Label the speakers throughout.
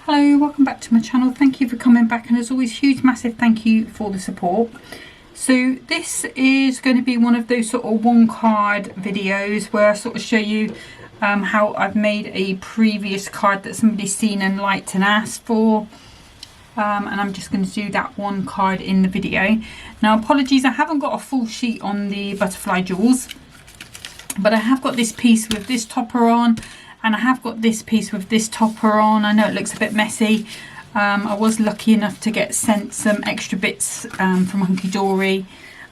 Speaker 1: Hello, welcome back to my channel. Thank you for coming back, and as always, huge massive thank you for the support. So this is going to be one of those sort of one card videos where I sort of show you how I've made a previous card that somebody's seen and liked and asked for, and I'm just going to do that one card in the video. Now apologies, I haven't got a full sheet on the butterfly jewels, but I have got this piece with this topper on, and I have got this piece with this topper on. I know it looks a bit messy. I was lucky enough to get sent some extra bits from Hunky Dory.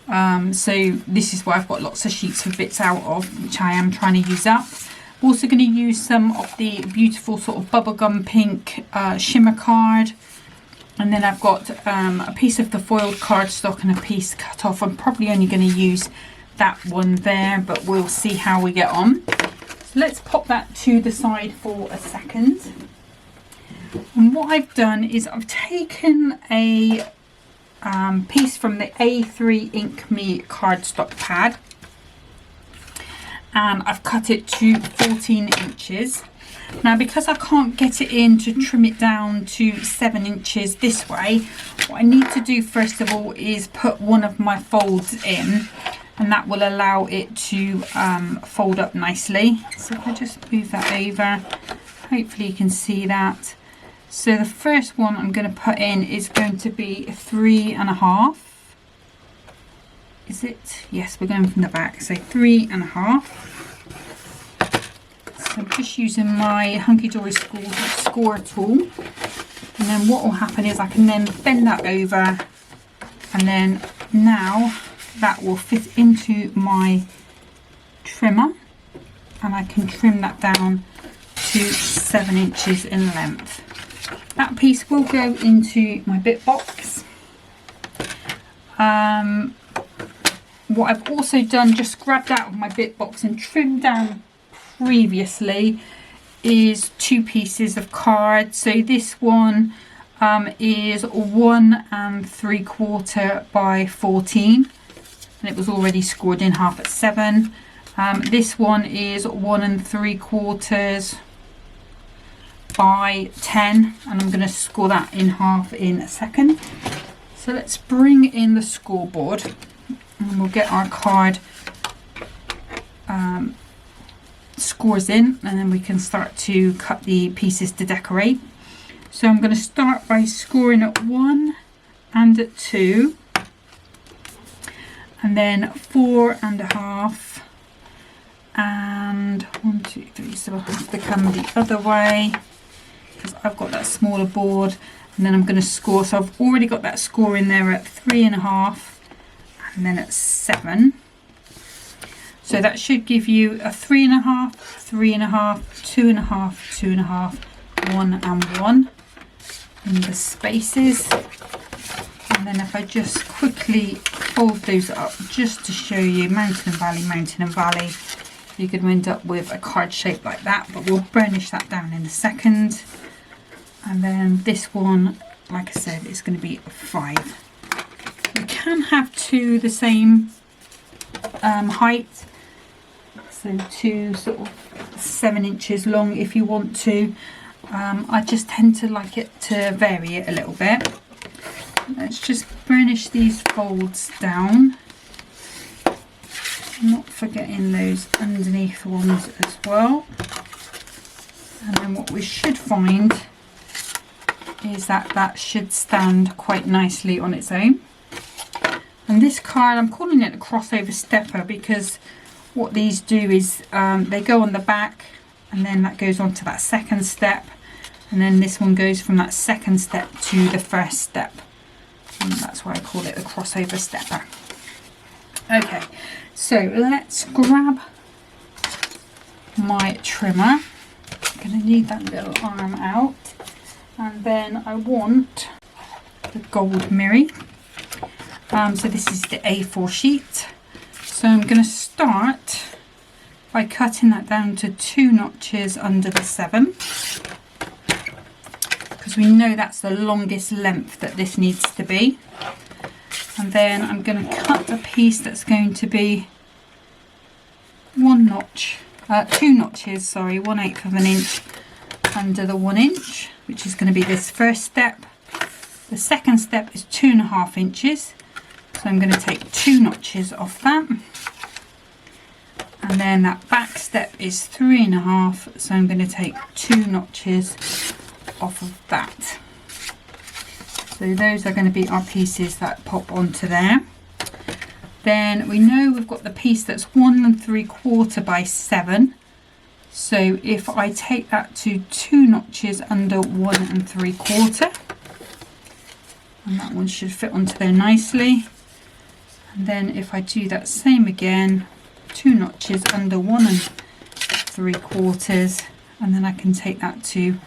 Speaker 1: So this is where I've got lots of sheets of bits out of, which I am trying to use up. I'm also going to use some of the beautiful sort of bubblegum pink shimmer card. And then I've got a piece of the foiled cardstock and a piece cut off. I'm probably only going to use that one there, but we'll see how we get on. So let's pop that to the side for a second. And what I've done is I've taken a piece from the A3 Ink Me cardstock pad, and I've cut it to 14 inches. Now because I can't get it in to trim it down to 7 inches this way, what I need to do first of all is put one of my folds in, and that will allow it to fold up nicely. So if I just move that over, hopefully you can see that. So the first one I'm going to put in is going to be 3.5. Is it? Yes, we're going from the back, so 3.5. So I'm just using my Hunky Dory score tool, and then what will happen is I can then bend that over, and then now that will fit into my trimmer, and I can trim that down to 7 inches in length. That piece will go into my bit box. What I've also done, just grabbed out of my bit box and trimmed down previously, is 2 pieces of card. So this one is 1 3/4 by 14, and it was already scored in half at 7. This one is 1 3/4 by 10, and I'm going to score that in half in a second. So let's bring in the scoreboard, and we'll get our card scores in, and then we can start to cut the pieces to decorate. So I'm going to start by scoring at 1 and at 2, and then 4.5, and 1 2 3. So I'll have to come the other way because I've got that smaller board, and then I'm going to score. So I've already got that score in there at 3.5, and then at 7. So that should give you a 3.5, 3.5, 2.5, 2.5, 1 and 1 in the spaces. And then if I just quickly fold those up just to show you mountain and valley, you could end up with a card shape like that, but we'll burnish that down in a second. And then this one, like I said, is going to be a 5. You can have 2 the same height, so 2 sort of 7 inches long if you want to. I just tend to like it to vary it a little bit. Let's just burnish these folds down, not forgetting those underneath ones as well. And then what we should find is that that should stand quite nicely on its own. And this card, I'm calling it a crossover stepper because what these do is they go on the back, and then that goes on to that second step, and then this one goes from that second step to the first step, and that's why I call it a crossover stepper. Okay, so let's grab my trimmer. I'm going to need that little arm out, and then I want the gold mirror. So this is the A4 sheet. So I'm going to start by cutting that down to 2 notches under the 7, because we know that's the longest length that this needs to be. And then I'm going to cut a piece that's going to be 2 notches, sorry, 1/8 of an inch under the 1 inch. which is going to be this first step. The second step is 2.5 inches, so I'm going to take 2 notches off that. And then that back step is 3.5, so I'm going to take 2 notches off of that. So those are going to be our pieces that pop onto there. Then we know we've got the piece that's 1 3/4 by 7. So if I take that to 2 notches under 1 3/4, and that one should fit onto there nicely. And then if I do that same again, 2 notches under 1 3/4, and then I can take that to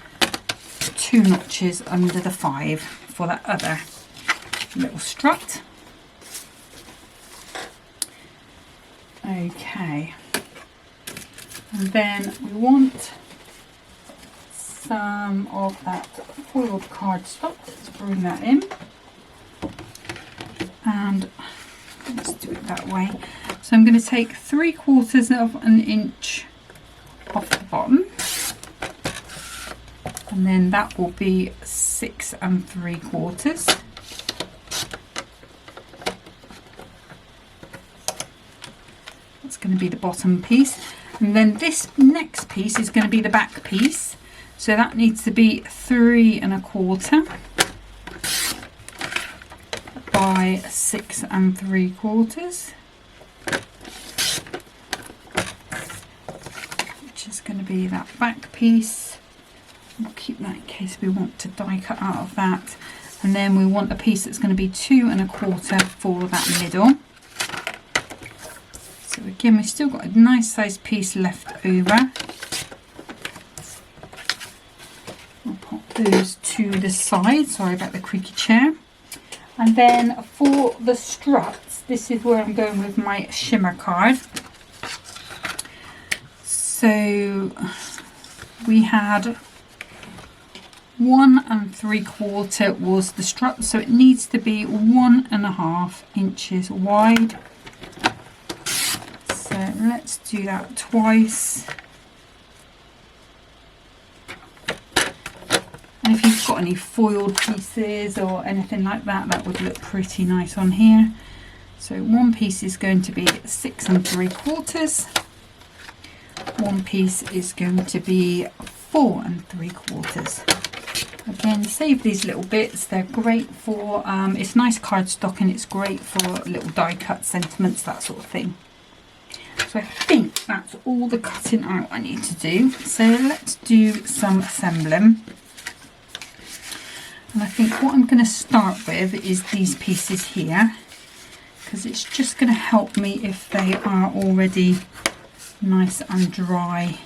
Speaker 1: 2 notches under the 5 for that other little strut. Okay, and then we want some of that foiled cardstock. Let's bring that in, and let's do it that way. So I'm going to take 3/4 of an inch off the bottom, and then that will be 6 3/4. That's going to be the bottom piece, and then this next piece is going to be the back piece, so that needs to be 3 1/4 by 6 3/4, which is going to be that back piece. We'll keep that in case we want to die cut out of that. And then we want a piece that's going to be 2 1/4 for that middle. So again, we've still got a nice sized piece left over. I'll pop those to the side. Sorry about the creaky chair. And then for the struts, this is where I'm going with my shimmer card. So we had 1 3/4 was the strut, so it needs to be 1.5 inches wide. So let's do that twice. And if you've got any foiled pieces or anything like that, that would look pretty nice on here. So one piece is going to be 6 3/4. One piece is going to be 4 3/4. Again, save these little bits. They're great for, it's nice cardstock, and it's great for little die cut sentiments, that sort of thing. So I think that's all the cutting out I need to do. So let's do some assembling. And I think what I'm going to start with is these pieces here, because it's just going to help me if they are already nice and dry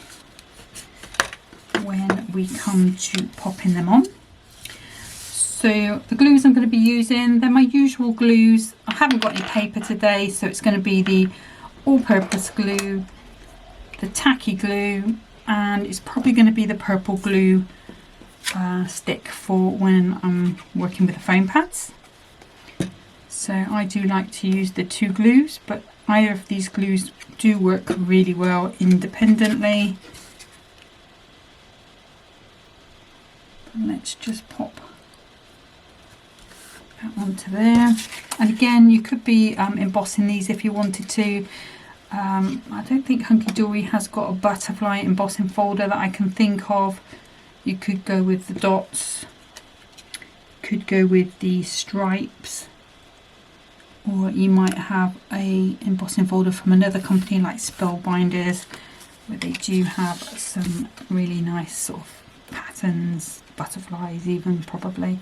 Speaker 1: when we come to popping them on. So the glues I'm going to be using, they're my usual glues. I haven't got any paper today, so it's going to be the all-purpose glue, the tacky glue, and it's probably going to be the purple glue stick for when I'm working with the foam pads. So I do like to use the 2 glues, but either of these glues do work really well independently. Let's just pop that onto there. And again, you could be embossing these if you wanted to. I don't think Hunky Dory has got a butterfly embossing folder that I can think of. You could go with the dots, could go with the stripes, or you might have a embossing folder from another company like Spellbinders, where they do have some really nice sort of patterns, butterflies even probably,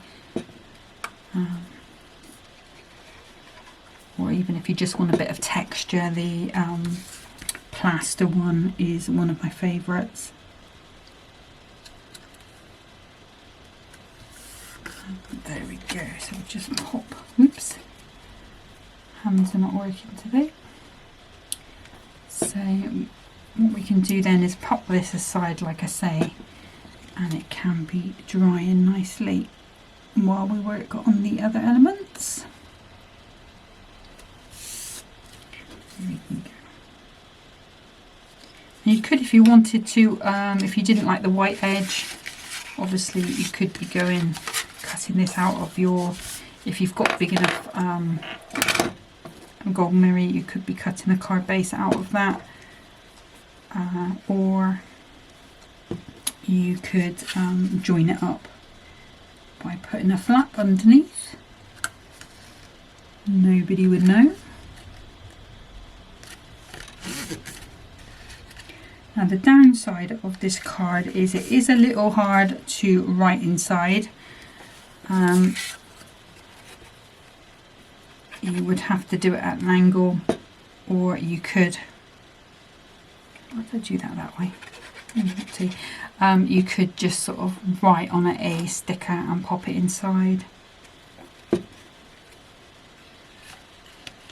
Speaker 1: or even if you just want a bit of texture, the plaster one is one of my favourites. There we go. So we just pop, oops, hands are not working today. So what we can do then is pop this aside, like I say, and it can be drying nicely while we work on the other elements. There we go. And you could, if you wanted to, if you didn't like the white edge, Obviously you could be cutting this out of your, if you've got big enough gold mirror, you could be cutting the card base out of that, or you could join it up by putting a flap underneath. Nobody would know. Now the downside of this card is it is a little hard to write inside. You would have to do it at an angle, or you could, why did I do that way? You could just sort of write on a sticker and pop it inside.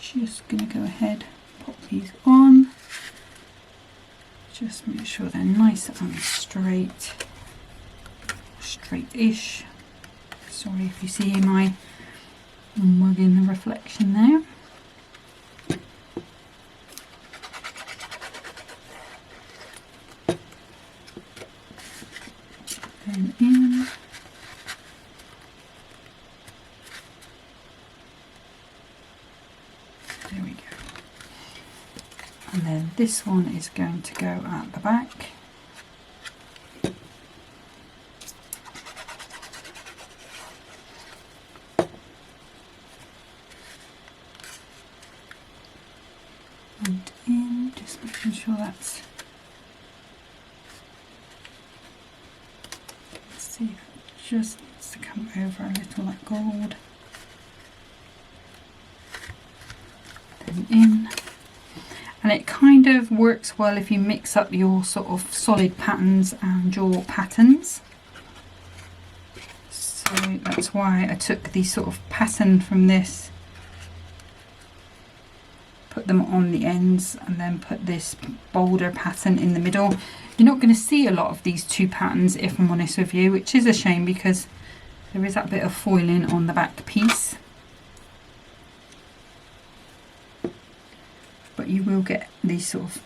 Speaker 1: Just going to go ahead, pop these on. Just make sure they're nice and straight-ish. Sorry if you see my mug in the reflection there. Then in. There we go. And then this one is going to go at the back. And in, just making sure that's, let's see if it just needs to come over a little like gold. Then in. And it kind of works well if you mix up your sort of solid patterns and your patterns. So that's why I took the sort of pattern from this, put them on the ends, and then put this bolder pattern in the middle. You're not going to see a lot of these two patterns, if I'm honest with you, which is a shame because there is that bit of foiling on the back piece. But you will get the sort of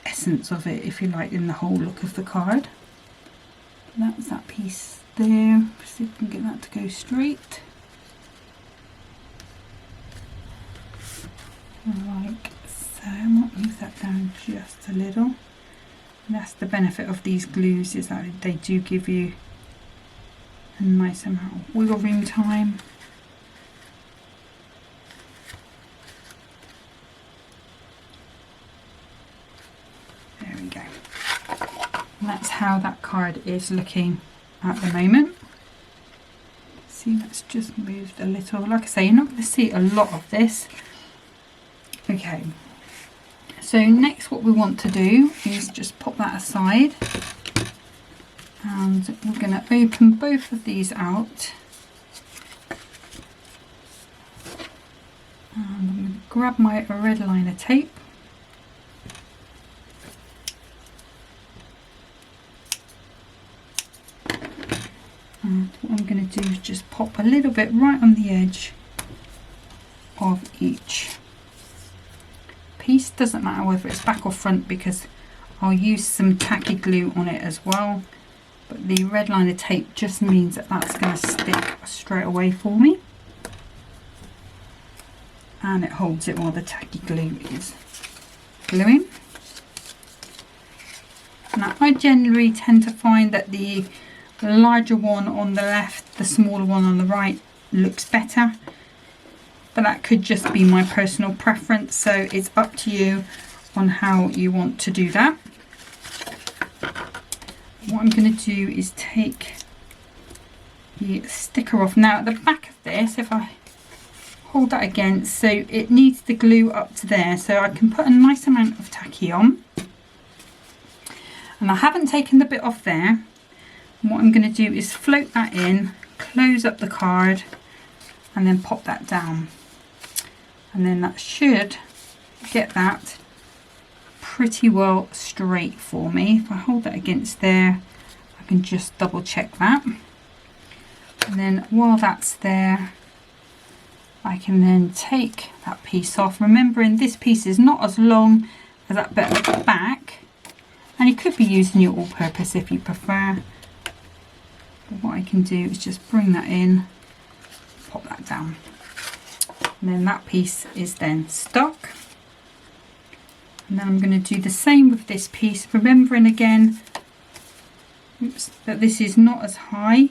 Speaker 1: essence of it, if you like, in the whole look of the card. That's that piece there. See if we can get that to go straight. Like so. I might move that down just a little. And that's the benefit of these glues, is that they do give you a nice amount of wiggle room time. And that's how that card is looking at the moment. See, that's just moved a little. Like I say, you're not going to see a lot of this. Okay, so next what we want to do is just pop that aside, and we're going to open both of these out. And I'm going to grab my red liner tape. And what I'm going to do is just pop a little bit right on the edge of each piece. Doesn't matter whether it's back or front because I'll use some tacky glue on it as well. But the red liner tape just means that that's going to stick straight away for me. And it holds it while the tacky glue is gluing. Now I generally tend to find that the larger one on the left, the smaller one on the right looks better, but that could just be my personal preference, so it's up to you on how you want to do that. What I'm going to do is take the sticker off. Now at the back of this, if I hold that against, so it needs the glue up to there, so I can put a nice amount of tacky on, and I haven't taken the bit off there. What I'm going to do is float that in, close up the card, and then pop that down. And then that should get that pretty well straight for me. If I hold that against there, I can just double check that. And then while that's there, I can then take that piece off. Remembering this piece is not as long as that bit at the back, and you could be using your all-purpose if you prefer. But what I can do is just bring that in, pop that down, and then that piece is then stuck. And then I'm going to do the same with this piece, remembering again, oops, that this is not as high.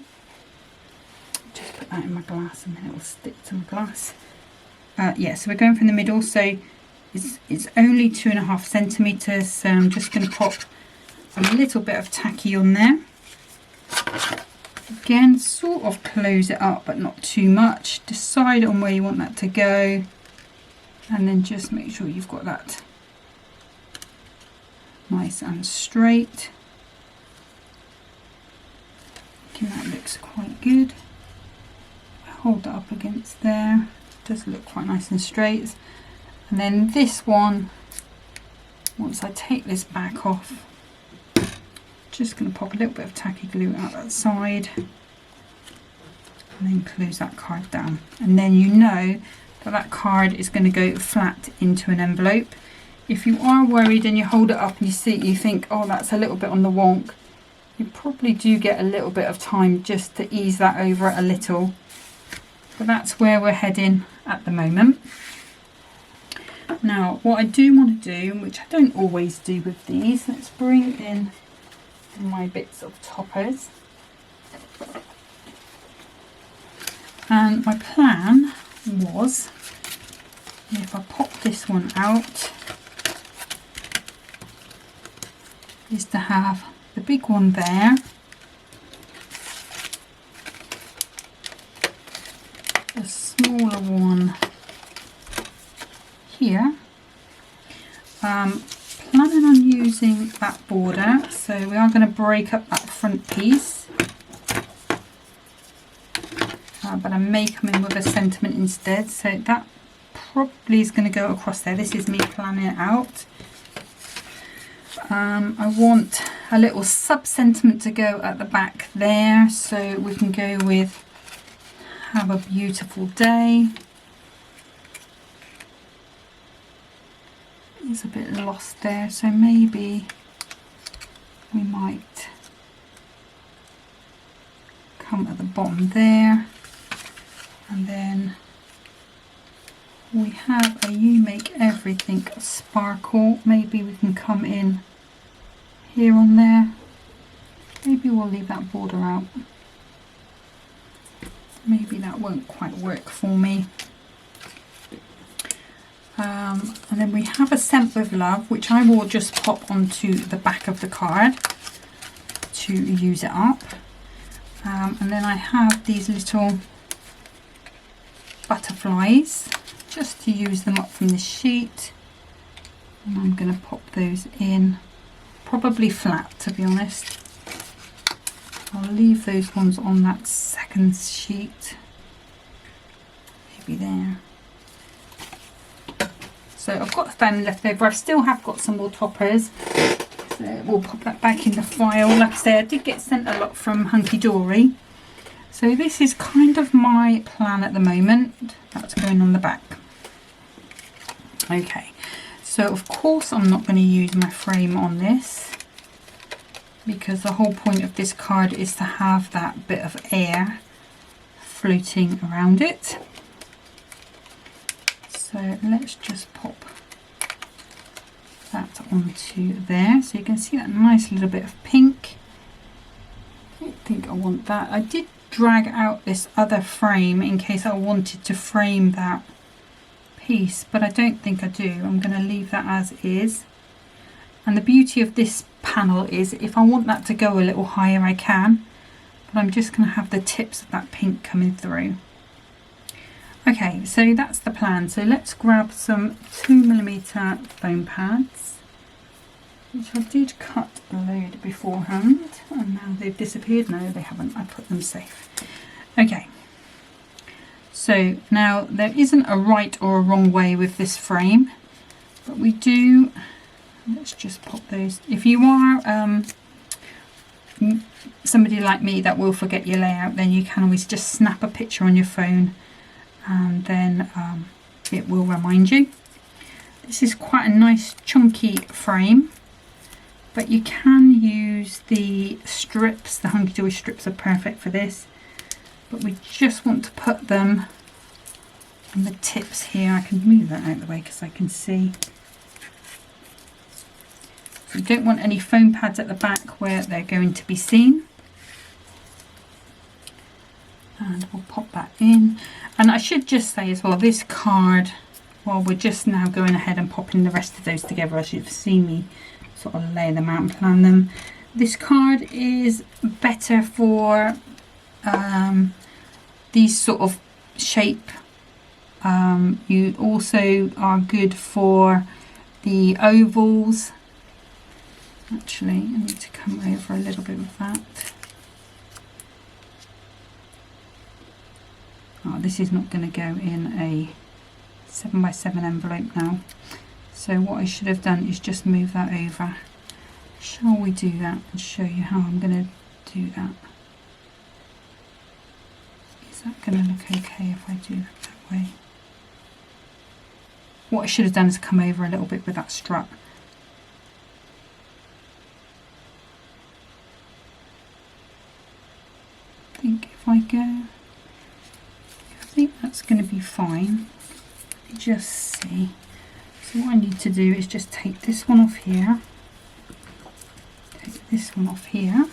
Speaker 1: Just put that in my glass and then it will stick to my glass. Yeah, so we're going from the middle, so it's only 2.5 centimetres, so I'm just going to pop a little bit of tacky on there. Again, sort of close it up but not too much. Decide on where you want that to go, and then just make sure you've got that nice and straight. I think that looks quite good. Hold that up against there, it does look quite nice and straight. And then this one, once I take this back off, just going to pop a little bit of tacky glue out that side and then close that card down, and then you know that that card is going to go flat into an envelope. If you are worried and you hold it up and you see it, you think, oh, that's a little bit on the wonk, you probably do get a little bit of time just to ease that over a little, but that's where we're heading at the moment. Now what I do want to do, which I don't always do with these, let's bring in my bits of toppers, and my plan was, if I pop this one out, is to have the big one there, a smaller one here. Planning on using that border, so we are going to break up that front piece, but I may come in with a sentiment instead, so that probably is going to go across there. This is me planning it out. I want a little sub-sentiment to go at the back there, so we can go with have a beautiful day. It's a bit lost there, so maybe we might come at the bottom there, and then we have a you make everything sparkle. Maybe we can come in here on there. Maybe we'll leave that border out. Maybe that won't quite work for me. And then we have a Sent with Love, which I will just pop onto the back of the card to use it up. And then I have these little butterflies, just to use them up from the sheet. And I'm going to pop those in, probably flat to be honest. I'll leave those ones on that second sheet, maybe there. So I've got them left over. I still have got some more toppers, so we'll pop that back in the file. Like I say, I did get sent a lot from Hunky Dory, so this is kind of my plan at the moment. That's going on the back. Okay, so of course I'm not going to use my frame on this, because the whole point of this card is to have that bit of air floating around it. So let's just pop that onto there, so you can see that nice little bit of pink. I don't think I want that. I did drag out this other frame in case I wanted to frame that piece, but I don't think I do. I'm going to leave that as is. And the beauty of this panel is if I want that to go a little higher I can, but I'm just going to have the tips of that pink coming through. Okay, so that's the plan. So let's grab some 2mm foam pads, which I did cut a load beforehand, and now they've disappeared. No, they haven't. I put them safe. Okay, so now there isn't a right or a wrong way with this frame, but we do, let's just pop those. If you are somebody like me that will forget your layout, then you can always just snap a picture on your phone, and then it will remind you. This is quite a nice chunky frame, but you can use the strips. The Hunky Dory strips are perfect for this, but we just want to put them on the tips here. I can move that out of the way because I can see. So you don't want any foam pads at the back where they're going to be seen. And we'll pop that in. And I should just say as well, this card, well, we're just now going ahead and popping the rest of those together as you've seen me sort of lay them out and plan them. This card is better for these sort of shape. You also are good for the ovals. Actually, I need to come over a little bit with that. Oh, this is not going to go in a 7x7 envelope now. So what I should have done is just move that over. Shall we do that and show you how I'm going to do that? Is that going to look okay if I do it that way? What I should have done is come over a little bit with that strap. I think if I go, I think that's going to be fine. Just see. So what I need to do is just take this one off here, take this one off here,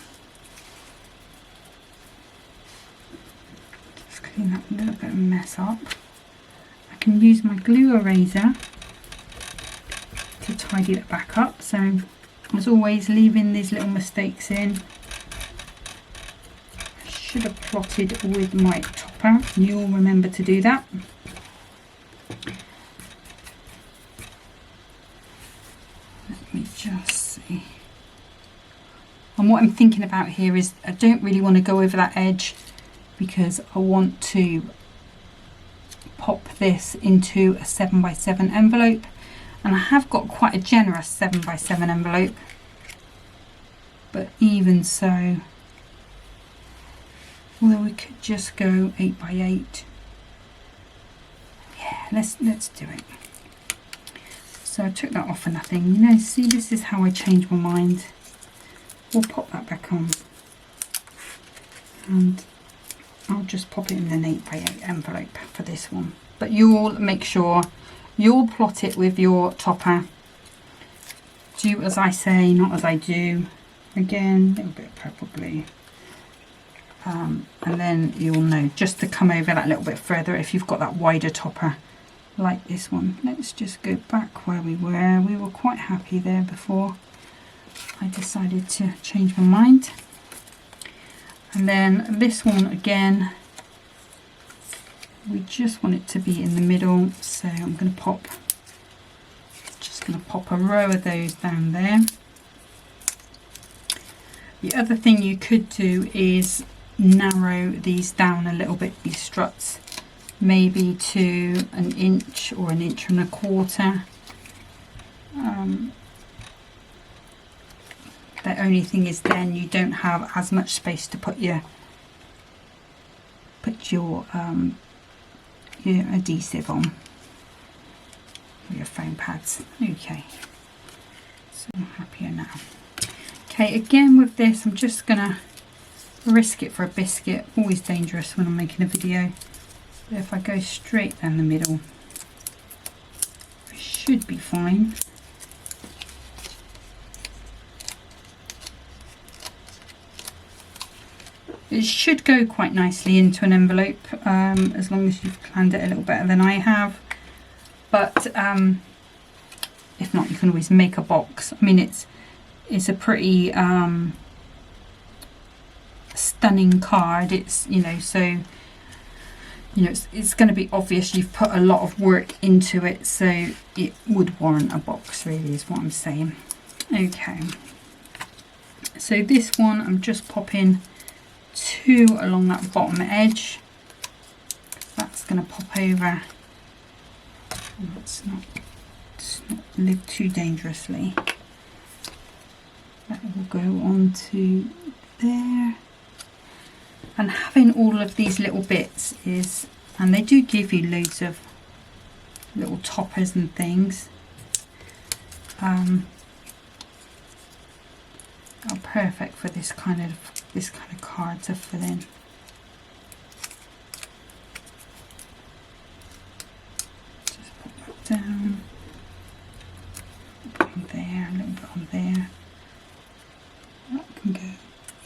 Speaker 1: just clean that a little bit of mess up. I can use my glue eraser to tidy that back up. So as always, leaving these little mistakes in. I should have plotted with my topper, and you'll remember to do that. Let me just see. And what I'm thinking about here is I don't really want to go over that edge because I want to pop this into a 7x7 envelope, and I have got quite a generous 7x7 envelope, but even so, although we could just go 8x8. Yeah, let's do it. So I took that off for nothing. You know, see, this is how I change my mind. We'll pop that back on, and I'll just pop it in an 8x8 envelope for this one. But you'll make sure you'll plot it with your topper. Do as I say, not as I do. Again, a little bit of purple blue. And then you'll know just to come over that little bit further if you've got that wider topper like this one. Let's just go back where we were. We were quite happy there before I decided to change my mind. And then this one again, we just want it to be in the middle, so I'm going to pop, just going to pop a row of those down there. The other thing you could do is narrow these down a little bit, these struts, maybe to 1 inch or 1.25 inches. The only thing is then you don't have as much space to put your adhesive on, or your foam pads. Okay, so I'm happier now. Okay, again with this, I'm just gonna risk it for a biscuit. Always dangerous when I'm making a video. But if I go straight down the middle, it should be fine. It should go quite nicely into an envelope, as long as you've planned it a little better than I have. But if not, you can always make a box. I mean, it's a pretty stunning card. It's, you know, so, you know, it's going to be obvious you've put a lot of work into it, so it would warrant a box, really, is what I'm saying. Okay, so this one I'm just popping 2 along that bottom edge. That's going to pop over. Let's not live too dangerously. That will go on to there. And having all of these little bits is, and they do give you loads of little toppers and things. are perfect for this kind of card to fill in. Just put that down, put on there, a little bit on there. That can go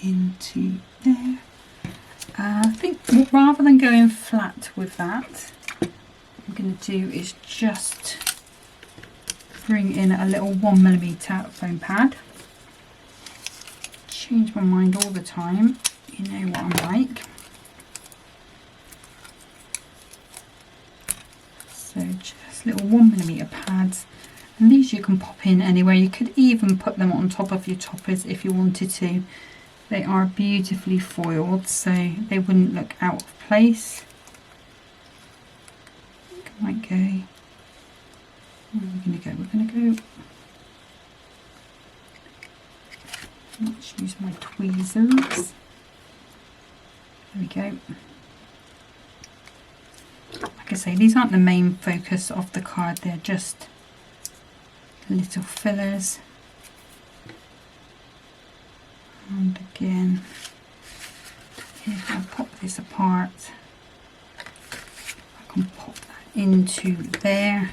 Speaker 1: into there. I think rather than going flat with that, what I'm going to do is just bring in a little 1mm foam pad. Change my mind all the time, you know what I'm like. So just little 1mm pads, and these you can pop in anywhere. You could even put them on top of your toppers if you wanted to. They are beautifully foiled, so they wouldn't look out of place. Might go. Where are we going to go? We're going to go. Let's use my tweezers. There we go. Like I say, these aren't the main focus of the card, they're just little fillers. And again, if I pop this apart, I can pop that into there.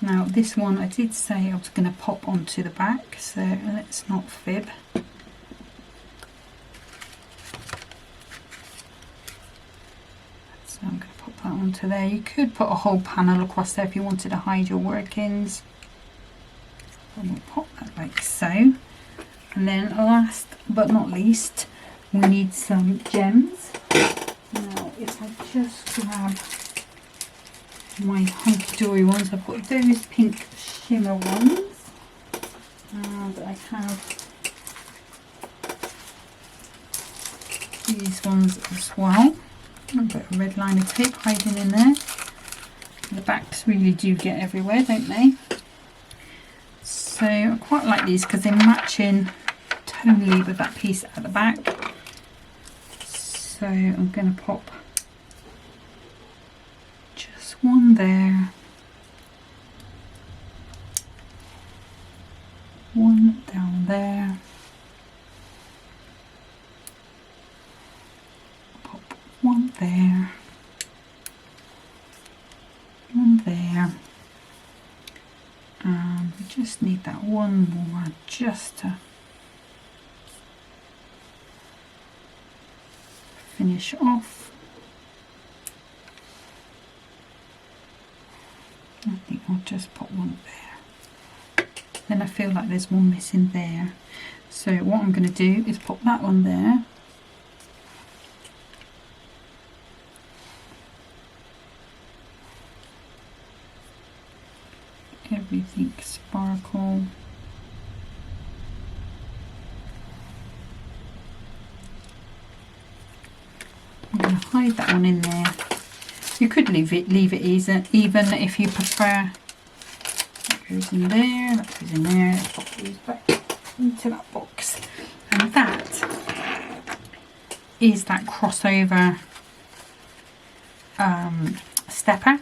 Speaker 1: Now this one I did say I was going to pop onto the back, so let's not fib. So I'm going to pop that onto there. You could put a whole panel across there if you wanted to hide your workings. And we'll pop that like so. And then last but not least, we need some gems. Now if I just grab my hunky-dory ones, I've got those pink shimmer ones, and I have these ones as well. A bit of red liner tape hiding in there. The backs really do get everywhere, don't they? So I quite like these because they match in tonally with that piece at the back. So I'm going to pop just one there, one down there, pop one there, one there, and we just need that one more just to finish off. I think I'll just put one there. Then I feel like there's one missing there. So what I'm going to do is pop that one there. Everything sparkle. I'm going to hide that one in there. You could leave it easy, even if you prefer. That goes in there, that goes in there. Let's pop these back into that box. And that is that crossover stepper.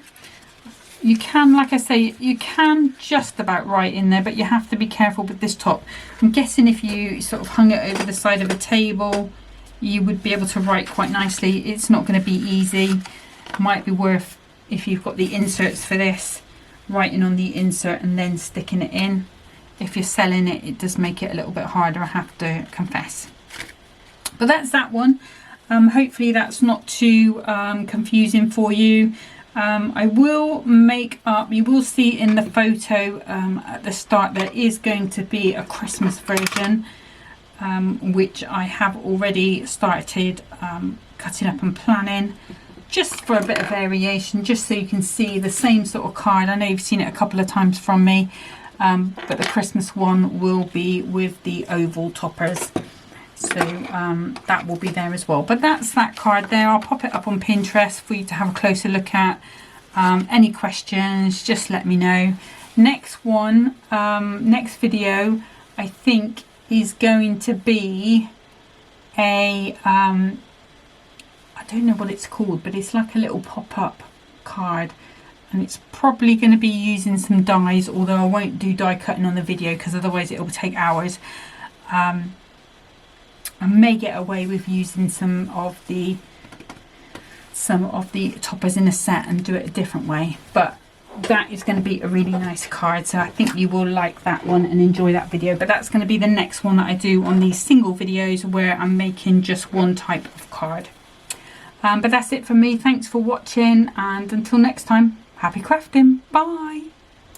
Speaker 1: You can, like I say, you can just about write in there, but you have to be careful with this top. I'm guessing if you sort of hung it over the side of a table, you would be able to write quite nicely. It's not going to be easy. Might be worth, if you've got the inserts for this, writing on the insert and then sticking it in. If you're selling it, it does make it a little bit harder, I have to confess. But that's that one. Hopefully that's not too confusing for you. I will make up, you will see in the photo at the start there is going to be a Christmas version, which I have already started cutting up and planning, just for a bit of variation, just so you can see the same sort of card. I know you've seen it a couple of times from me, but the Christmas one will be with the oval toppers. So that will be there as well. But that's that card there. I'll pop it up on Pinterest for you to have a closer look at. Any questions, just let me know. Next one, next video, I think is going to be a, I don't know what it's called, but it's like a little pop-up card. And it's probably going to be using some dies, although I won't do die cutting on the video because otherwise it will take hours. I may get away with using some of the toppers in a set and do it a different way, but that is going to be a really nice card, so I think you will like that one and enjoy that video. But that's going to be the next one that I do on these single videos where I'm making just one type of card. But that's it for me. Thanks for watching, and until next time, happy crafting. Bye.